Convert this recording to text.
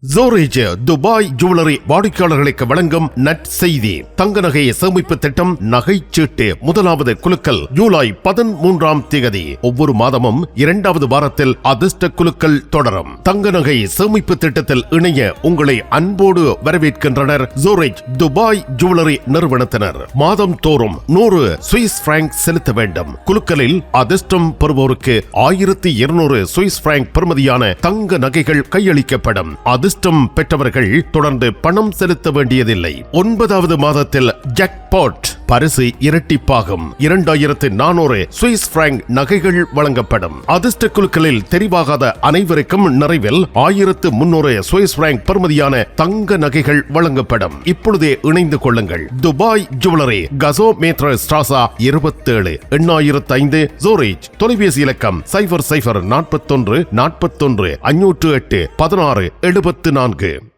ஜோரேஜ் Dubai jewellery வாடிக்கையாளர்களுக்கு வழங்கும் நற்செய்தி. தங்க நகை சேமிப்பு திட்டம் நகைச்சீட்டு முதலாவது குலுக்கல் ஜூலை 13 ஒவ்வொரு மாதமும் 2வது வாரத்தில் அதிர்ஷ்ட குலுக்கல் தொடரும். தங்க நகை சேமிப்பு திட்டத்தில் இணைய உங்களை அன்போடு வரவேற்கின்றனர் ஜோரேஜ் துபாய் ஜுவல்லரி நிறுவனத்தினர். மாதம் தோறும் 100 சுவிஸ் பிராங்க் செலுத்த வேண்டும். குலுக்கலில் அதிர்ஷ்டம் பெறுவோருக்கு 1200 சுவிஸ் பிராங்க் பெறுமதியான தங்க நகைகள் கையளிக்கப்படும். அதிர்ஷ்டம் பெற்றவர்கள் தொடர்ந்து பணம் செலுத்த வேண்டியதில்லை. 9வது மாதத்தில் ஜாக்பாட் பரிசு இரட்டிப்பாகும். 2400 சுவிஸ் பிராங்க் நகைகள் வழங்கப்படும். அதிர்ஷ்ட குழுக்களில் தெரிவாகாத அனைவருக்கும் நிறைவில் 1300 சுவிஸ் பிராங்க் பெறுமதியான தங்க நகைகள் வழங்கப்படும். இப்பொழுதே இணைந்து கொள்ளுங்கள். Dubai jewellery, கசோ மேத்ர ஸ்ட்ராசா 27 8005 ஜோரேஜ். தொலைபேசி இலக்கம் 0041 41 508 16 74.